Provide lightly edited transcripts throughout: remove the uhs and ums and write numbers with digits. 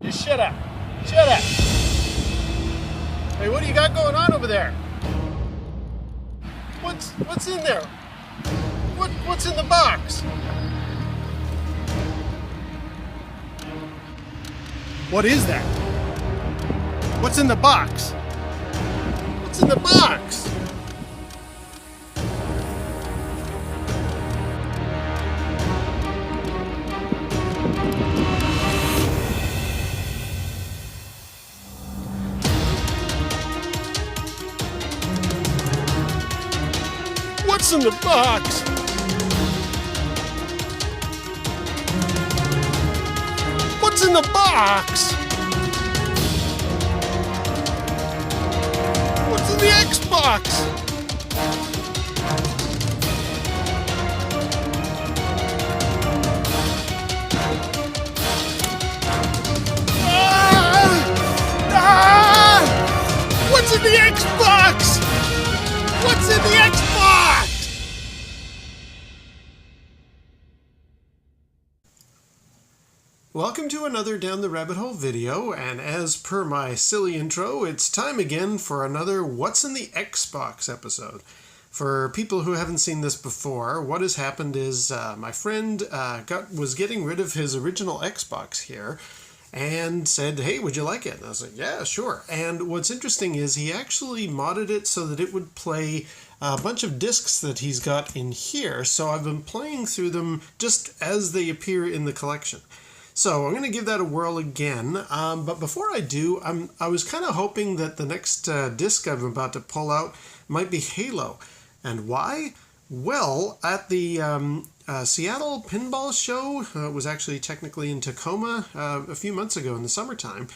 Just shut up. Shut up. Hey, what do you got going on over there? What's in there? What's in the box? What is that? What's in the box? What's in the box? What's in the box? What's in the box? What's in the Xbox? What's in the Xbox? What's in the Xbox? Welcome to another Down the Rabbit Hole video, and as per my silly intro, it's time again for another What's in the Xbox episode. For people who haven't seen this before, what has happened is my friend was getting rid of his original Xbox here and said, hey, would you like it? And I was like, yeah, sure. And what's interesting is he actually modded it so that it would play a bunch of discs that he's got in here. So I've been playing through them just as they appear in the collection. So I'm going to give that a whirl again, but before I do, I was kind of hoping that the next disc I'm about to pull out might be Halo. And why? Well, at the Seattle Pinball Show, it was actually technically in Tacoma a few months ago in the summertime,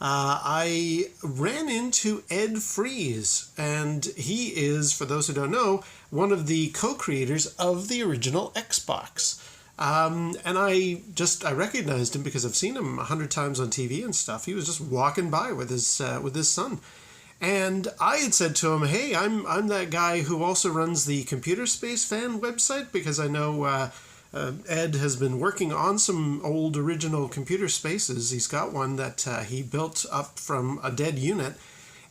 I ran into Ed Freeze, and he is, for those who don't know, one of the co-creators of the original Xbox. And I recognized him because I've seen him 100 times on TV and stuff. He was just walking by with his son. And I had said to him, hey, I'm that guy who also runs the Computer Space Fan website, because I know Ed has been working on some old original computer spaces. He's got one that he built up from a dead unit.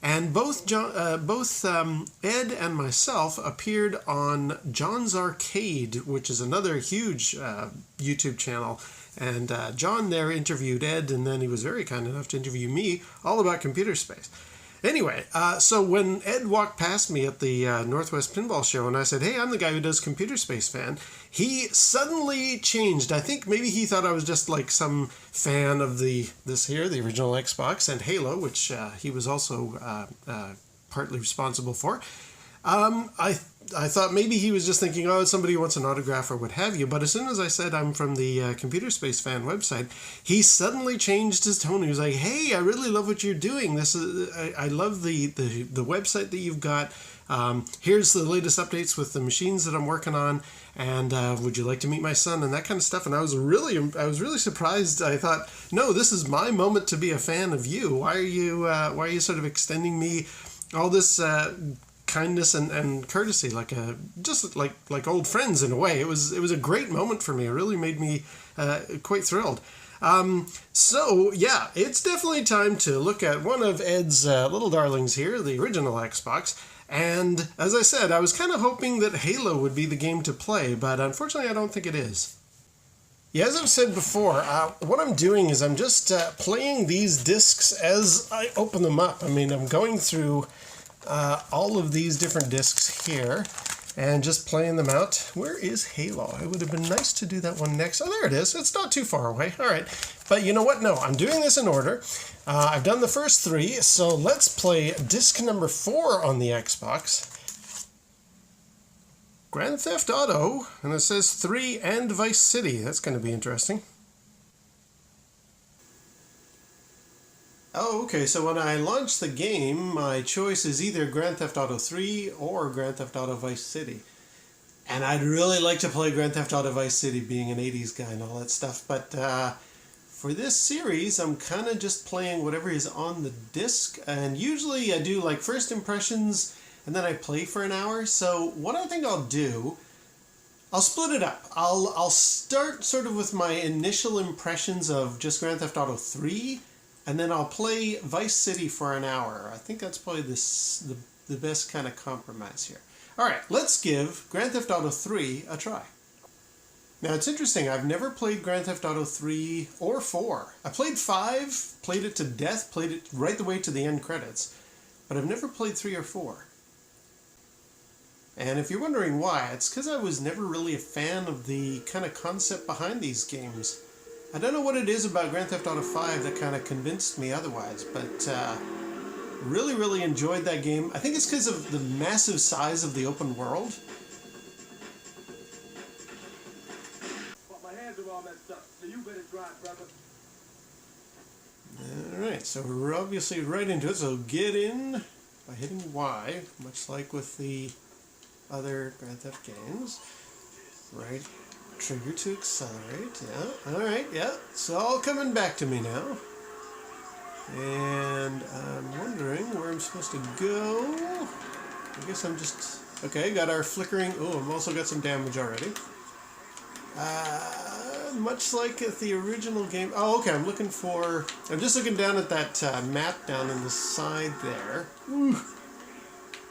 And both Ed and myself appeared on John's Arcade, which is another huge YouTube channel. And John there interviewed Ed, and then he was very kind enough to interview me all about computer space. Anyway, so when Ed walked past me at the Northwest Pinball Show and I said, hey, I'm the guy who does Computer Space Fan, he suddenly changed. I think maybe he thought I was just like some fan of the original Xbox and Halo, which he was also partly responsible for. I thought maybe he was just thinking, oh, somebody wants an autograph or what have you. But as soon as I said I'm from the Computer Space Fan website, he suddenly changed his tone. He was like, hey, I really love what you're doing. I love the website that you've got. Here's the latest updates with the machines that I'm working on. And would you like to meet my son and that kind of stuff? And I was really surprised. I thought, no, this is my moment to be a fan of you. Why are you sort of extending me all this kindness and courtesy, just like old friends in a way? It was a great moment for me. It really made me quite thrilled. So yeah, it's definitely time to look at one of Ed's little darlings here, the original Xbox. And as I said, I was kind of hoping that Halo would be the game to play, but unfortunately I don't think it is. Yeah, as I've said before, what I'm doing is I'm just playing these discs as I open them up. I mean, I'm going through all of these different discs here and just playing them out. Where is Halo? It would have been nice to do that one next. Oh, there it is. It's not too far away. All right. But you know what? No, I'm doing this in order. I've done the first three, so let's play disc number 4 on the Xbox. Grand Theft Auto, and it says 3 and Vice City. That's going to be interesting. Oh, okay, so when I launch the game, my choice is either Grand Theft Auto 3 or Grand Theft Auto Vice City. And I'd really like to play Grand Theft Auto Vice City, being an 80s guy and all that stuff, but for this series, I'm kind of just playing whatever is on the disc, and usually I do like first impressions, and then I play for an hour. So what I think I'll do, I'll split it up. I'll start sort of with my initial impressions of just Grand Theft Auto 3, and then I'll play Vice City for an hour. I think that's probably the best kind of compromise here. All right, let's give Grand Theft Auto 3 a try. Now, it's interesting. I've never played Grand Theft Auto 3 or 4. I played 5, played it to death, played it right the way to the end credits, but I've never played 3 or 4. And if you're wondering why, it's because I was never really a fan of the kind of concept behind these games. I don't know what it is about Grand Theft Auto 5 that kind of convinced me otherwise, but really, really enjoyed that game. I think it's because of the massive size of the open world. Alright, so we're obviously right into it, so get in by hitting Y, much like with the other Grand Theft games. Right trigger to accelerate, yeah, alright, yeah, it's all coming back to me now. And I'm wondering where I'm supposed to go. I guess I'm just... Okay, got our flickering... Oh, I've also got some damage already. Much like at the original game... Oh, okay, I'm just looking down at that map down in the side there. Ooh.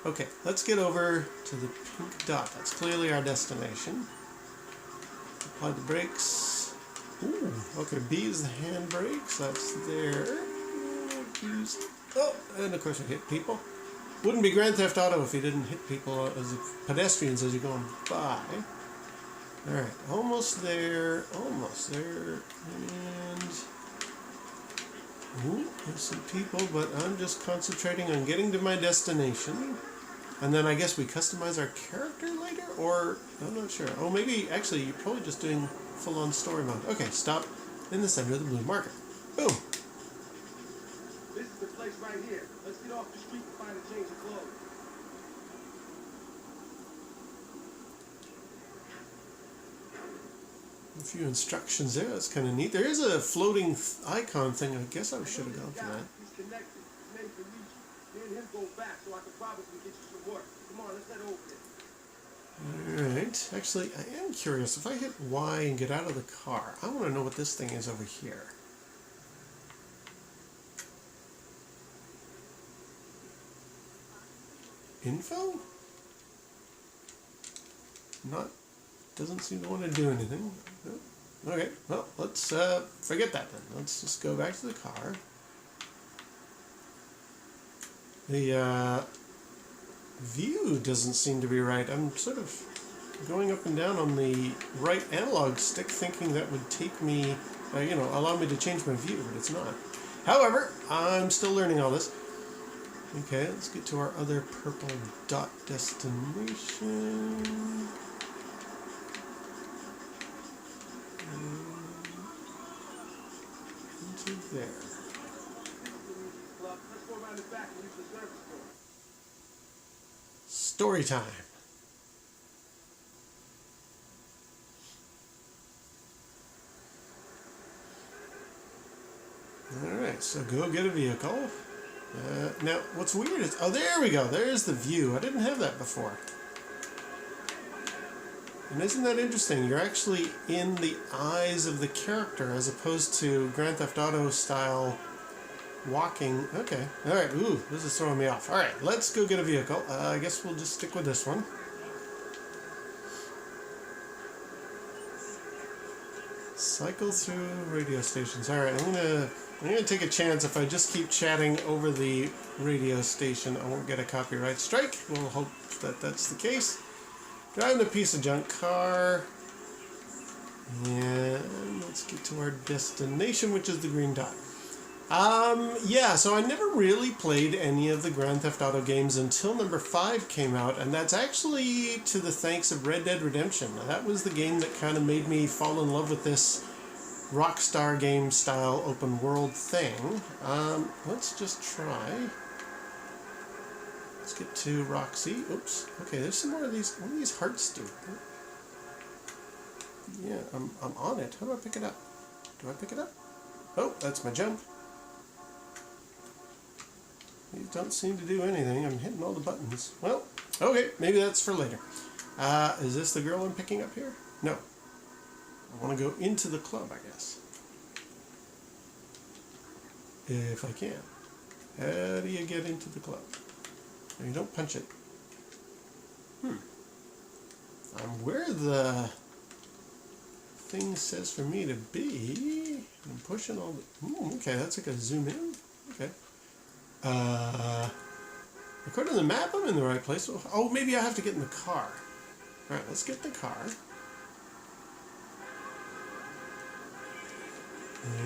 Okay, let's get over to the pink dot. That's clearly our destination. Apply the brakes. Ooh, okay, B is the handbrakes. That's there. Oh, and of course I hit people. Wouldn't be Grand Theft Auto if you didn't hit people as pedestrians as you're going by. Alright, almost there, and... Ooh, there's some people, but I'm just concentrating on getting to my destination. And then I guess we customize our character later? Or, I'm not sure. Oh, maybe, actually, you're probably just doing full-on story mode. Okay, stop in the center of the blue marker. Boom! This is the place right here. Let's get off the street and find a change of clothes. A few instructions there. That's kind of neat. There is a floating icon thing. I guess I should have gone for that. He's connected. His name can reach you. Me and him go back, so I can probably get you some work. Come on, let's head over there. Alright. Actually, I am curious. If I hit Y and get out of the car, I want to know what this thing is over here. Info? Doesn't seem to want to do anything. Okay, well, let's forget that then. Let's just go back to the car. The view doesn't seem to be right. I'm sort of going up and down on the right analog stick thinking that would take me, allow me to change my view, but it's not. However, I'm still learning all this. Okay, let's get to our other purple dot destination. Into there. Let's go around the back and use the service door. Story time. Alright, so go get a vehicle. Now, what's weird is... Oh, there we go. There's the view. I didn't have that before. And isn't that interesting? You're actually in the eyes of the character as opposed to Grand Theft Auto style walking. Okay. Alright. Ooh, this is throwing me off. Alright, let's go get a vehicle. I guess we'll just stick with this one. Cycle through radio stations. Alright, I'm gonna take a chance. If I just keep chatting over the radio station, I won't get a copyright strike. We'll hope that that's the case. Driving a piece of junk car. And let's get to our destination, which is the green dot. Yeah, so I never really played any of the Grand Theft Auto games until number 5 came out, and that's actually to the thanks of Red Dead Redemption. That was the game that kind of made me fall in love with this Rockstar game style open world thing. Let's just try. Let's get to Roxy. Oops. Okay, there's some more of these. What do these hearts do? Yeah, I'm on it. How do I pick it up? Do I pick it up? Oh, that's my jump. These don't seem to do anything. I'm hitting all the buttons. Well, okay, maybe that's for later. Is this the girl I'm picking up here? No. I want to go into the club, I guess. if I can. How do you get into the club? No, you don't punch it. I'm where the thing says for me to be. I'm pushing all the... okay, that's like a zoom in. Okay. According to the map, I'm in the right place. Oh, maybe I have to get in the car. Alright, let's get in the car.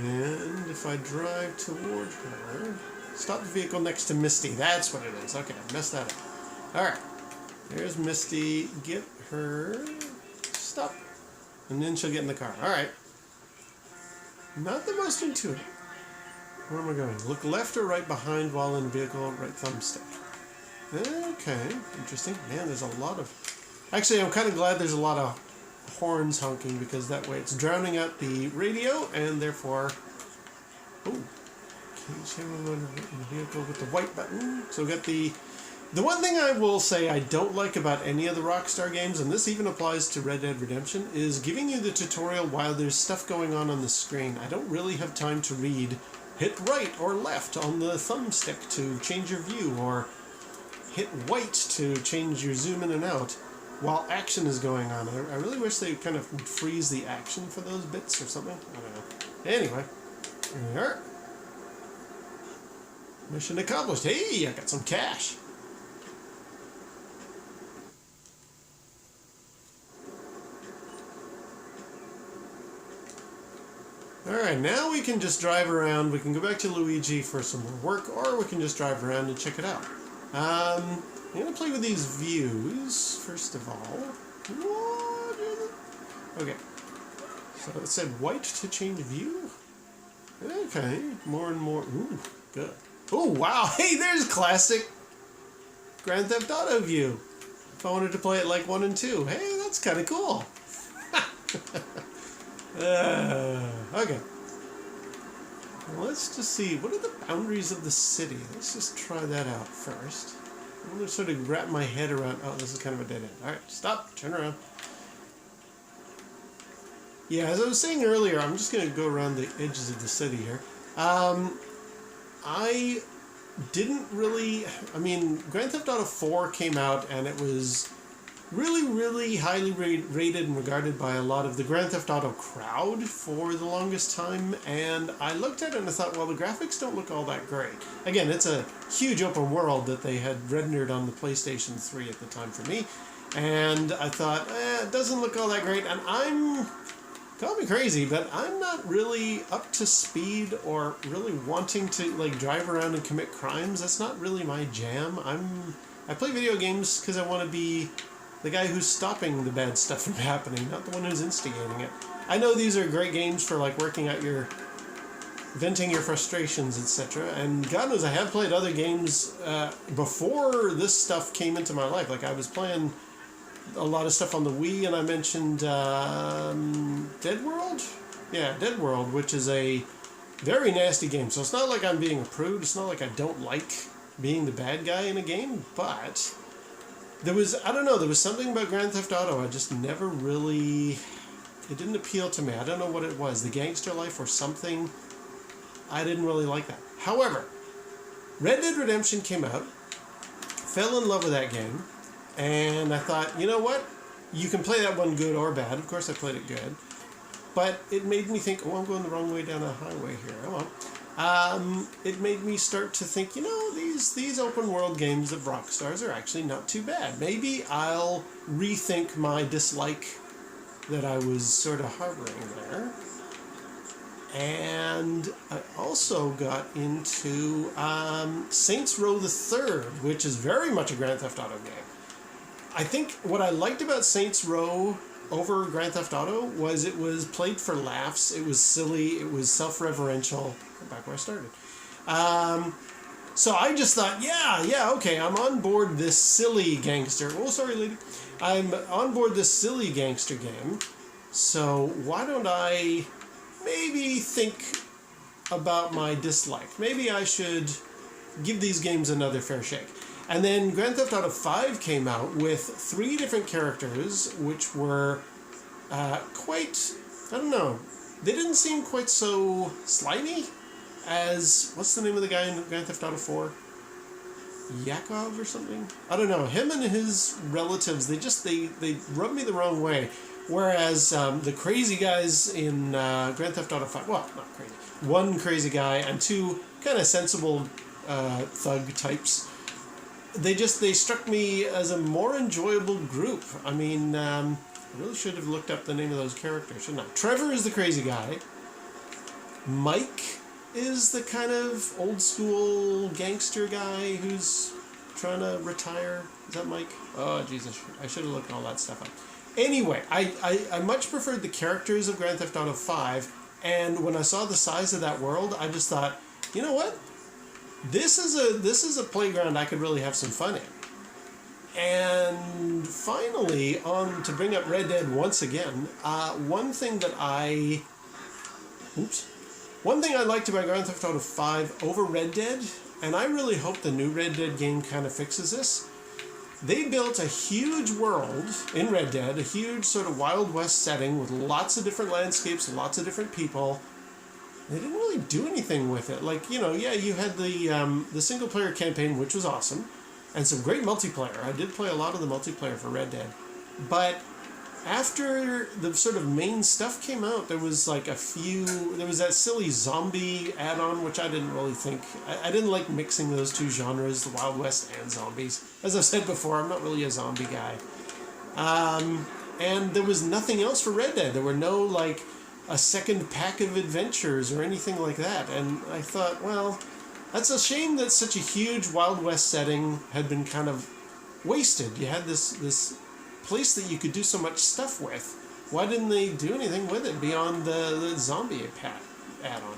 And if I drive toward her... Stop the vehicle next to Misty. That's what it is. Okay, I messed that up. Alright. There's Misty. Get her... Stop. And then she'll get in the car. Alright. Not the most intuitive. Where am I going? Look left or right behind while in vehicle, right thumbstick. Okay, interesting. Man, there's a lot of... Actually, I'm kind of glad there's a lot of horns honking, because that way it's drowning out the radio, and therefore... Oh, in the vehicle with the white button. So we got the... The one thing I will say I don't like about any of the Rockstar games, and this even applies to Red Dead Redemption, is giving you the tutorial while there's stuff going on the screen. I don't really have time to read, hit right or left on the thumbstick to change your view, or hit white to change your zoom in and out while action is going on. I really wish they kind of freeze the action for those bits or something. I don't know. Anyway, here we are. Mission accomplished. Hey, I got some cash. Alright, now we can just drive around. We can go back to Luigi for some more work, or we can just drive around and check it out. I'm going to play with these views, first of all. Okay. So it said white to change view? Okay, more and more. Ooh, good. Oh, wow. Hey, there's classic Grand Theft Auto view. If I wanted to play it like 1 and 2. Hey, that's kind of cool. Okay. Let's just see. What are the boundaries of the city? Let's just try that out first. I want to sort of wrap my head around... Oh, this is kind of a dead end. Alright, stop. Turn around. Yeah, as I was saying earlier, I'm just going to go around the edges of the city here. I didn't really... I mean, Grand Theft Auto 4 came out, and it was really, really highly rated and regarded by a lot of the Grand Theft Auto crowd for the longest time, and I looked at it and I thought, well, the graphics don't look all that great. Again, it's a huge open world that they had rendered on the PlayStation 3 at the time for me, and I thought, it doesn't look all that great, and call me crazy, but I'm not really up to speed or really wanting to like drive around and commit crimes. That's not really my jam. I play video games because I want to be the guy who's stopping the bad stuff from happening, not the one who's instigating it. I know these are great games for like working out venting your frustrations, etc. And God knows I have played other games before this stuff came into my life. Like I was playing a lot of stuff on the Wii, and I mentioned Dead World? Yeah, Dead World, which is a very nasty game. So it's not like I'm being a prude. It's not like I don't like being the bad guy in a game, but there was something about Grand Theft Auto I just never really... It didn't appeal to me. I don't know what it was. The gangster life or something. I didn't really like that. However, Red Dead Redemption came out. Fell in love with that game. And I thought, you know what? You can play that one good or bad. Of course I played it good. But it made me think, I'm going the wrong way down a highway here. It made me start to think, these open world games of Rockstar's are actually not too bad. Maybe I'll rethink my dislike that I was sort of harboring there. And I also got into Saints Row the Third, which is very much a Grand Theft Auto game. I think what I liked about Saints Row over Grand Theft Auto was it was played for laughs, it was silly, it was self-referential. Back where I started. So I just thought, yeah, okay, I'm on board this silly gangster. Oh, sorry, lady. I'm on board this silly gangster game. So why don't I maybe think about my dislike? Maybe I should give these games another fair shake. And then Grand Theft Auto 5 came out with 3 different characters, which were quite, I don't know, they didn't seem quite so slimy. as, what's the name of the guy in Grand Theft Auto 4? Yakov or something? I don't know. Him and his relatives, they rub me the wrong way. Whereas the crazy guys in Grand Theft Auto 5, well, not crazy, one crazy guy and two kind of sensible thug types, they struck me as a more enjoyable group. I mean, I really should have looked up the name of those characters, shouldn't I? Trevor is the crazy guy. Mike is the kind of old school gangster guy who's trying to retire. Is that Mike? Oh, Jesus, I should have looked all that stuff up. Anyway, I much preferred the characters of Grand Theft Auto 5, and when I saw the size of that world, I just thought, you know what? This is a playground I could really have some fun in. And finally, on to bring up Red Dead once again, one thing I liked about Grand Theft Auto 5 over Red Dead, and I really hope the new Red Dead game kind of fixes this, they built a huge world in Red Dead, a huge sort of Wild West setting with lots of different landscapes, lots of different people. They didn't really do anything with it. Like, you know, yeah, you had the single-player campaign, which was awesome, and some great multiplayer. I did play a lot of the multiplayer for Red Dead. But after the sort of main stuff came out, there was like there was that silly zombie add-on, which I didn't really think, I didn't like mixing those two genres, the Wild West and zombies. As I've said before, I'm not really a zombie guy. And there was nothing else for Red Dead. There were no, like, a second pack of adventures or anything like that. And I thought, well, that's a shame that such a huge Wild West setting had been kind of wasted. You had this place that you could do so much stuff with. Why didn't they do anything with it beyond the zombie add-on?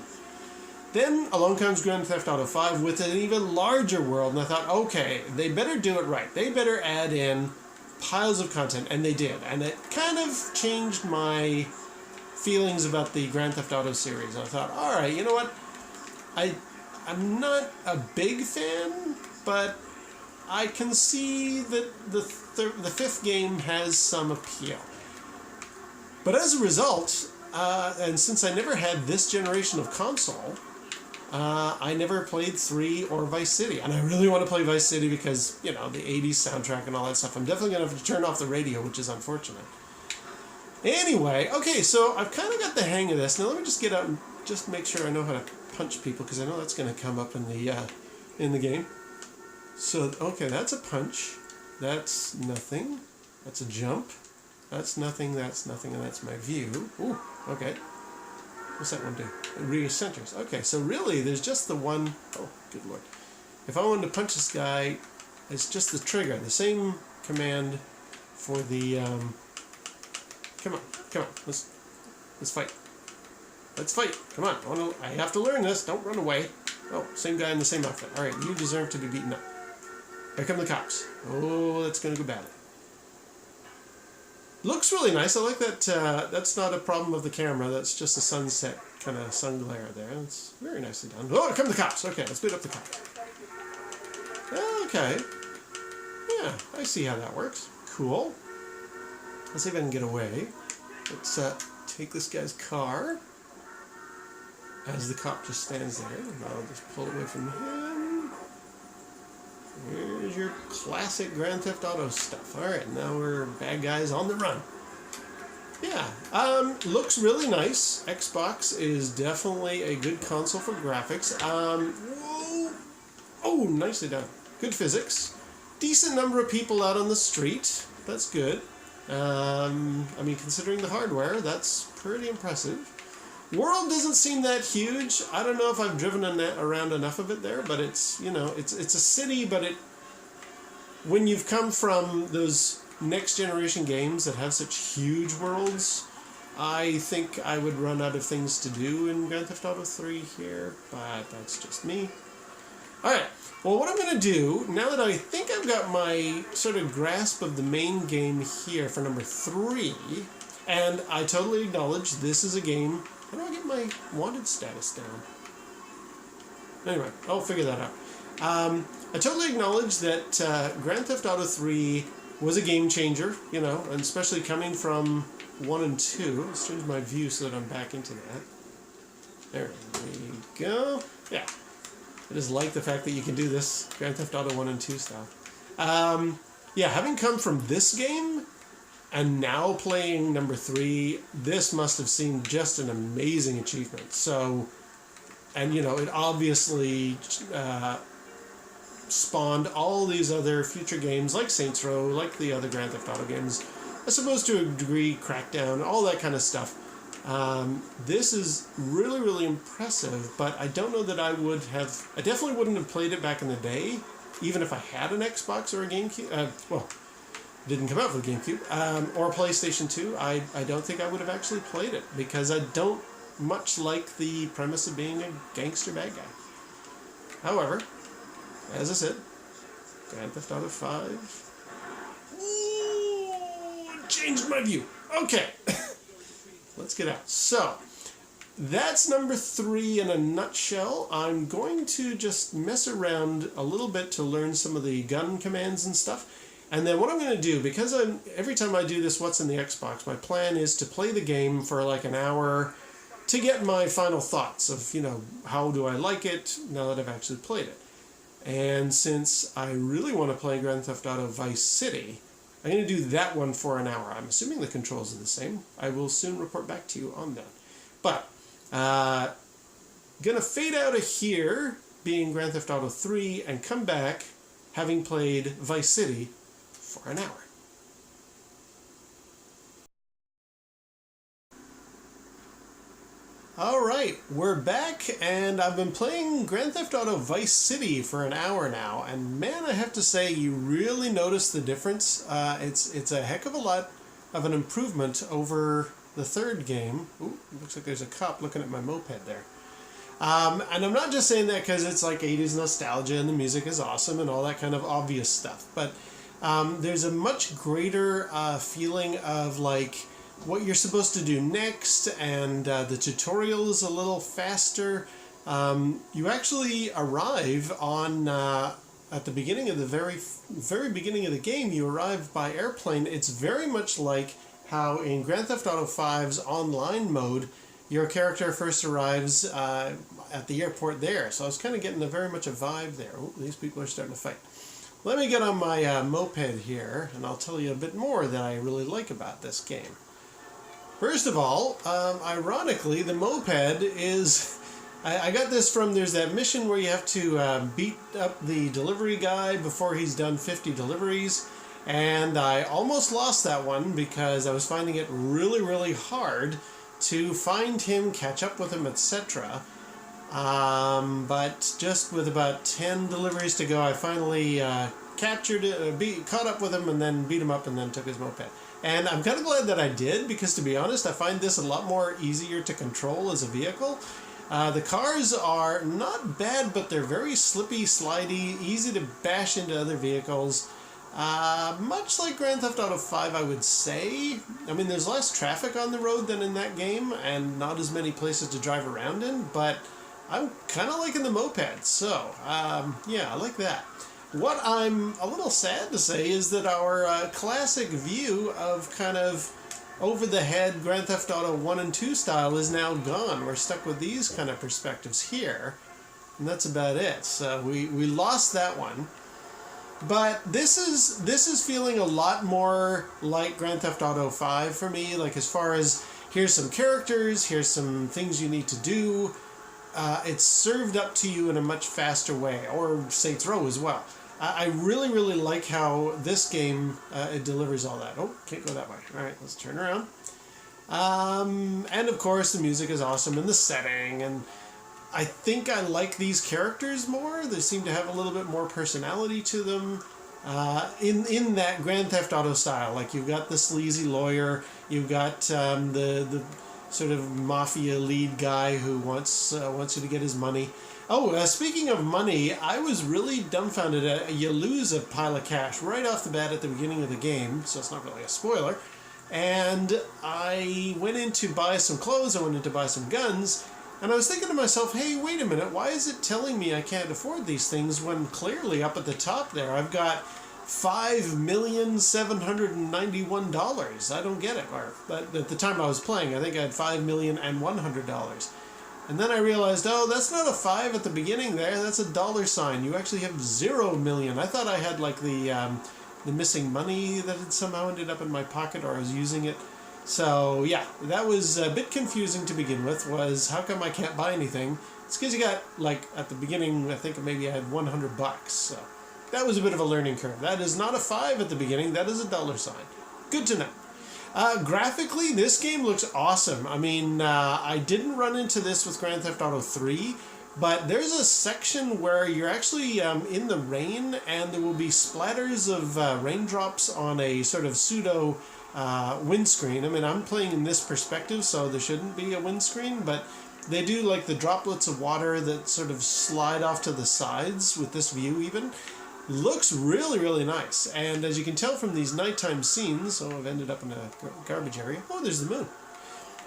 Then along comes Grand Theft Auto 5 with an even larger world, and I thought, okay, they better do it right. They better add in piles of content, and they did. And it kind of changed my feelings about the Grand Theft Auto series. I thought, all right, you know what? I'm not a big fan, but I can see that the fifth game has some appeal. But as a result, and since I never had this generation of console, I never played 3 or Vice City. And I really want to play Vice City because, you know, the 80s soundtrack and all that stuff. I'm definitely going to have to turn off the radio, which is unfortunate. Anyway, okay, so I've kind of got the hang of this. Now let me just get out and just make sure I know how to punch people, because I know that's going to come up in the game. So, okay, that's a punch. That's nothing. That's a jump. That's nothing, and that's my view. Ooh, okay. What's that one do? It recenters. Okay, so really there's just the one... Oh, good lord. If I wanted to punch this guy, it's just the trigger. The same command for the... Come on. Let's fight. Let's fight. Come on. I have to learn this. Don't run away. Oh, same guy in the same outfit. Alright, you deserve to be beaten up. Here come the cops. Oh, that's going to go badly. Looks really nice. I like that. That's not a problem of the camera. That's just a sunset kind of sun glare there. It's very nicely done. Oh, here come the cops. Okay, let's beat up the cops. Okay. Yeah, I see how that works. Cool. Let's see if I can get away. Let's take this guy's car. As the cop just stands there. I'll just pull away from him. Here's your classic Grand Theft Auto stuff. Alright, now we're bad guys on the run. Yeah, looks really nice. Xbox is definitely a good console for graphics. Whoa! Oh, nicely done. Good physics. Decent number of people out on the street. That's good. I mean, considering the hardware, that's pretty impressive. World doesn't seem that huge. I don't know if I've driven around enough of it there, but it's, you know, it's a city, but when you've come from those next generation games that have such huge worlds, I think I would run out of things to do in Grand Theft Auto 3 here, but that's just me. Alright, well, what I'm going to do, now that I think I've got my sort of grasp of the main game here for number 3, and I totally acknowledge this is a game... How do I get my wanted status down? Anyway, I'll figure that out. I totally acknowledge that Grand Theft Auto 3 was a game changer, you know, and especially coming from 1 and 2. Let's change my view so that I'm back into that. There we go. go. Yeah. I just like the fact that you can do this Grand Theft Auto 1 and 2 style. Yeah, having come from this game and now playing number 3, this must have seemed just an amazing achievement. So, and you know, it obviously spawned all these other future games like Saints Row, like the other Grand Theft Auto games, I suppose to a degree, Crackdown, all that kind of stuff. This is really, really impressive, but I don't know that I definitely wouldn't have played it back in the day, even if I had an Xbox or a GameCube. Well, it didn't come out for the GameCube, or a PlayStation 2. I don't think I would have actually played it, because I don't much like the premise of being a gangster bad guy. However, as I said, Grand Theft Auto 5. Ooh, changed my view. Okay. Let's get out. So, that's number 3 in a nutshell. I'm going to just mess around a little bit to learn some of the gun commands and stuff. And then what I'm going to do, because every time I do this What's in the Xbox, my plan is to play the game for like an hour to get my final thoughts of, you know, how do I like it now that I've actually played it. And since I really want to play Grand Theft Auto Vice City, I'm going to do that one for an hour. I'm assuming the controls are the same. I will soon report back to you on that. But, going to fade out of here, being Grand Theft Auto 3, and come back having played Vice City for an hour. Alright, we're back, and I've been playing Grand Theft Auto Vice City for an hour now, and man, I have to say, you really notice the difference. It's a heck of a lot of an improvement over the third game. Ooh, looks like there's a cop looking at my moped there. And I'm not just saying that because it's like 80s nostalgia and the music is awesome and all that kind of obvious stuff, but there's a much greater feeling of like what you're supposed to do next, and the tutorial is a little faster. You actually arrive on at the beginning of the very beginning of the game. You arrive by airplane. It's very much like how in Grand Theft Auto 5's online mode, your character first arrives at the airport there. So I was kind of getting very much a vibe there. Oh, these people are starting to fight. Let me get on my moped here, and I'll tell you a bit more that I really like about this game. First of all, ironically, the moped is... I got this from, there's that mission where you have to beat up the delivery guy before he's done 50 deliveries, and I almost lost that one because I was finding it really, really hard to find him, catch up with him, etc. But just with about 10 deliveries to go, I finally caught up with him and then beat him up and then took his moped. And I'm kind of glad that I did, because to be honest, I find this a lot more easier to control as a vehicle. The cars are not bad, but they're very slippy, slidey, easy to bash into other vehicles. Much like Grand Theft Auto 5, I would say. I mean, there's less traffic on the road than in that game, and not as many places to drive around in, but I'm kind of liking the moped, so, yeah, I like that. What I'm a little sad to say is that our classic view of kind of over-the-head Grand Theft Auto 1 and 2 style is now gone. We're stuck with these kind of perspectives here, and that's about it. So we lost that one. But this is feeling a lot more like Grand Theft Auto 5 for me, like as far as here's some characters, here's some things you need to do. It's served up to you in a much faster way, or Saints Row as well. I really, really like how this game, it delivers all that. Oh, can't go that way. All right, let's turn around. And of course, the music is awesome, and the setting, and I think I like these characters more. They seem to have a little bit more personality to them. In that Grand Theft Auto style, like you've got the sleazy lawyer, you've got the sort of mafia lead guy who wants you to get his money. Oh, speaking of money, I was really dumbfounded. You lose a pile of cash right off the bat at the beginning of the game, so it's not really a spoiler. And I went in to buy some clothes, I went in to buy some guns, and I was thinking to myself, hey, wait a minute, why is it telling me I can't afford these things when clearly up at the top there I've got $5,791,000. I don't get it. Or at the time I was playing, I think I had $5,100,000. And then I realized, oh, that's not a 5 at the beginning there. That's a $sign. You actually have 0 million. I thought I had like the missing money that had somehow ended up in my pocket, or I was using it. So yeah, that was a bit confusing to begin with. Was how come I can't buy anything? It's because you got, like, at the beginning, I think maybe I had $100. So that was a bit of a learning curve. That is not a 5 at the beginning. That is a $sign. Good to know. Graphically, this game looks awesome. I mean, I didn't run into this with Grand Theft Auto 3, but there's a section where you're actually in the rain, and there will be splatters of raindrops on a sort of pseudo windscreen. I mean, I'm playing in this perspective, so there shouldn't be a windscreen, but they do like the droplets of water that sort of slide off to the sides with this view even. Looks really, really nice. And as you can tell from these nighttime scenes, so I've ended up in a garbage area. Oh, there's the moon.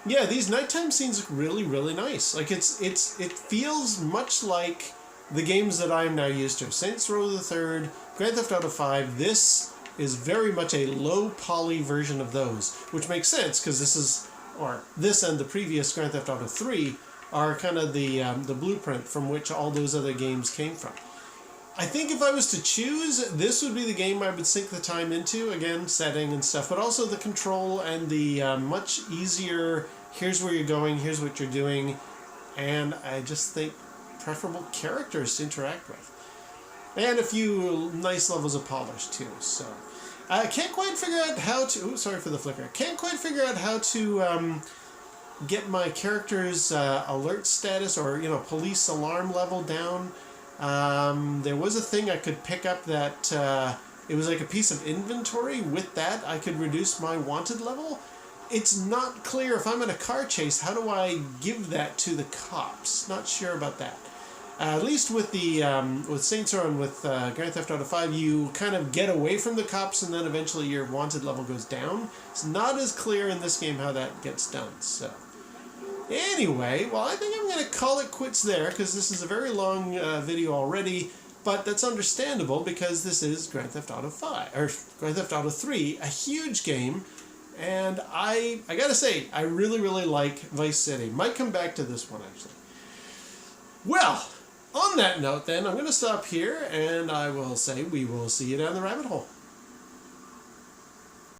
Yeah, these nighttime scenes look really, really nice. Like it feels much like the games that I am now used to. Saints Row the Third, Grand Theft Auto 5. This is very much a low poly version of those, which makes sense because this and the previous Grand Theft Auto 3 are kind of the blueprint from which all those other games came from. I think if I was to choose, this would be the game I would sink the time into. Again, setting and stuff, but also the control and the much easier, here's where you're going, here's what you're doing, and I just think preferable characters to interact with. And a few nice levels of polish too, so. I can't quite figure out how to, sorry for the flicker, can't quite figure out how to get my character's alert status or, police alarm level down. There was a thing I could pick up that it was like a piece of inventory. With that, I could reduce my wanted level. It's not clear if I'm in a car chase, how do I give that to the cops? Not sure about that. At least with the with Saints Row and with Grand Theft Auto 5, you kind of get away from the cops and then eventually your wanted level goes down. It's not as clear in this game how that gets done, so. Anyway, well, I think I'm going to call it quits there because this is a very long video already, but that's understandable because this is Grand Theft Auto 5, or Grand Theft Auto 3, a huge game, and I gotta say, I really, really like Vice City. Might come back to this one, actually. Well, on that note then, I'm going to stop here, and I will say we will see you down the rabbit hole.